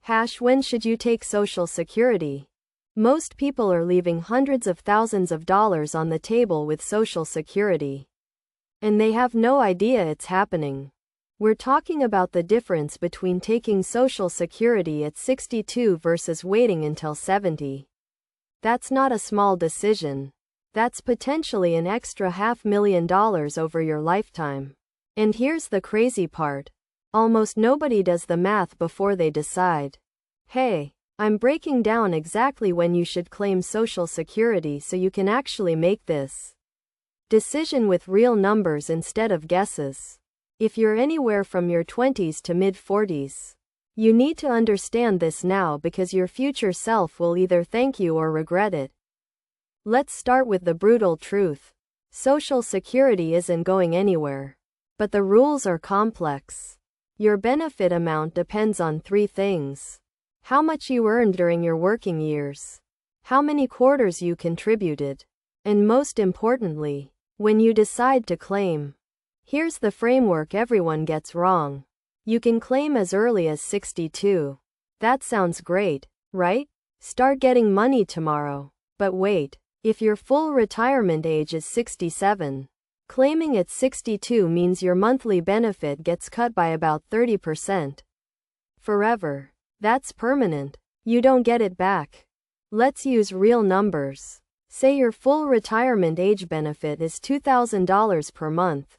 When should you take Social Security? Most people are leaving hundreds of thousands of dollars on the table with Social Security. And they have no idea it's happening. We're talking about the difference between taking Social Security at 62 versus waiting until 70. That's not a small decision. That's potentially an extra $500,000 over your lifetime. And here's the crazy part. Almost nobody does the math before they decide. Hey, I'm breaking down exactly when you should claim Social Security so you can actually make this decision with real numbers instead of guesses. If you're anywhere from your 20s to mid-40s, you need to understand this now because your future self will either thank you or regret it. Let's start with the brutal truth. Social Security isn't going anywhere. But the rules are complex. Your benefit amount depends on 3 things. How much you earned during your working years, how many quarters you contributed, and most importantly, when you decide to claim. Here's the framework everyone gets wrong. You can claim as early as 62. That sounds great, right? Start getting money tomorrow. But wait, if your full retirement age is 67, claiming at 62 means your monthly benefit gets cut by about 30%. Forever. That's permanent. You don't get it back. Let's use real numbers. Say your full retirement age benefit is $2,000 per month.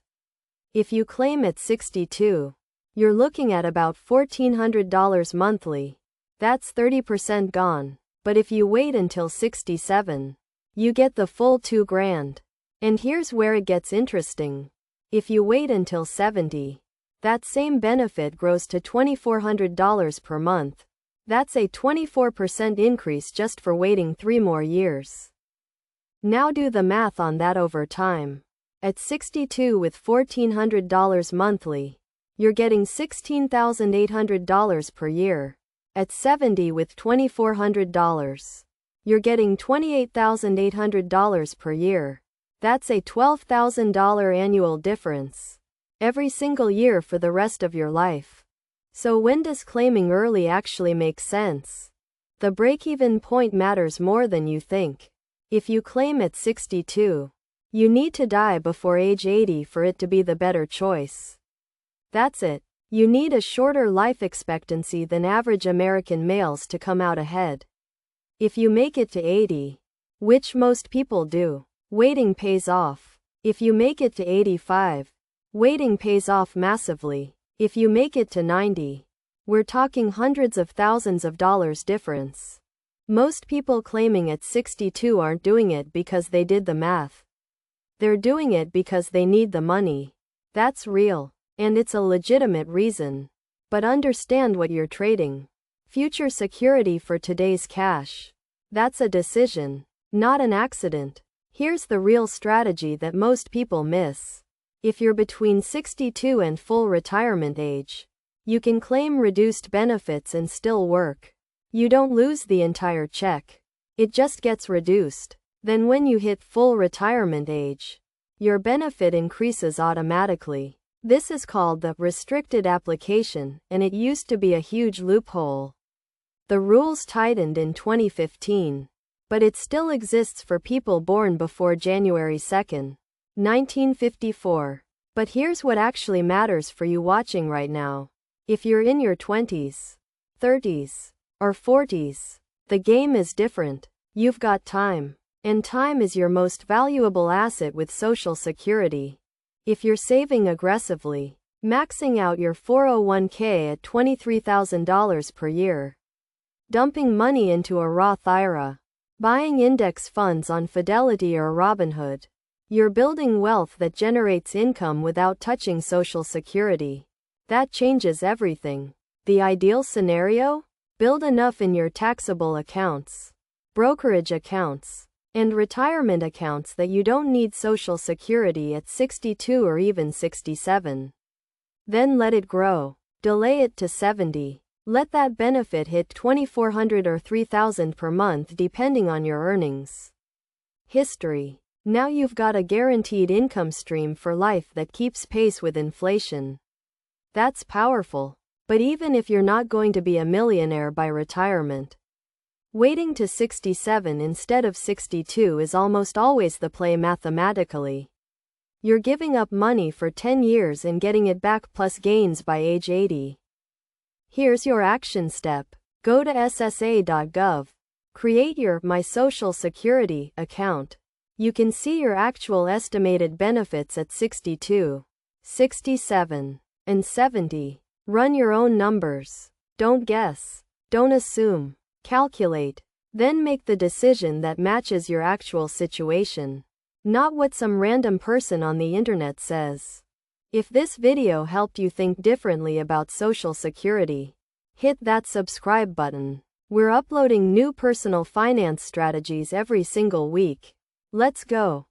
If you claim at 62, you're looking at about $1,400 monthly. That's 30% gone. But if you wait until 67, you get the full $2,000. And here's where it gets interesting. If you wait until 70, that same benefit grows to $2,400 per month. That's a 24% increase just for waiting 3 more years. Now do the math on that over time. At 62 with $1,400 monthly, you're getting $16,800 per year. At 70 with $2,400, you're getting $28,800 per year. That's a $12,000 annual difference. Every single year for the rest of your life. So when does claiming early actually make sense? The break-even point matters more than you think. If you claim at 62, you need to die before age 80 for it to be the better choice. That's it. You need a shorter life expectancy than average American males to come out ahead. If you make it to 80, which most people do, waiting pays off. If you make it to 85, waiting pays off massively. If you make it to 90, we're talking hundreds of thousands of dollars difference. Most people claiming at 62 aren't doing it because they did the math. They're doing it because they need the money. That's real. And it's a legitimate reason. But understand what you're trading. Future security for today's cash. That's a decision, not an accident. Here's the real strategy that most people miss. If you're between 62 and full retirement age, you can claim reduced benefits and still work. You don't lose the entire check. It just gets reduced. Then when you hit full retirement age, your benefit increases automatically. This is called the restricted application, and it used to be a huge loophole. The rules tightened in 2015, but it still exists for people born before January 2, 1954. But here's what actually matters for you watching right now. If you're in your 20s, 30s, or 40s, the game is different. You've got time. And time is your most valuable asset with Social Security. If you're saving aggressively, maxing out your 401k at $23,000 per year, dumping money into a Roth IRA, buying index funds on Fidelity or Robinhood, you're building wealth that generates income without touching Social Security. That changes everything. The ideal scenario? Build enough in your taxable accounts, brokerage accounts, and retirement accounts that you don't need Social Security at 62 or even 67. Then let it grow. Delay it to 70. Let that benefit hit $2,400 or $3,000 per month depending on your earnings. History. Now you've got a guaranteed income stream for life that keeps pace with inflation. That's powerful. But even if you're not going to be a millionaire by retirement, waiting to 67 instead of 62 is almost always the play mathematically. You're giving up money for 10 years and getting it back plus gains by age 80. Here's your action step. Go to ssa.gov. Create your My Social Security account. You can see your actual estimated benefits at 62, 67, and 70. Run your own numbers. Don't guess. Don't assume. Calculate. Then make the decision that matches your actual situation, not what some random person on the internet says. If this video helped you think differently about Social Security, hit that subscribe button. We're uploading new personal finance strategies every single week. Let's go.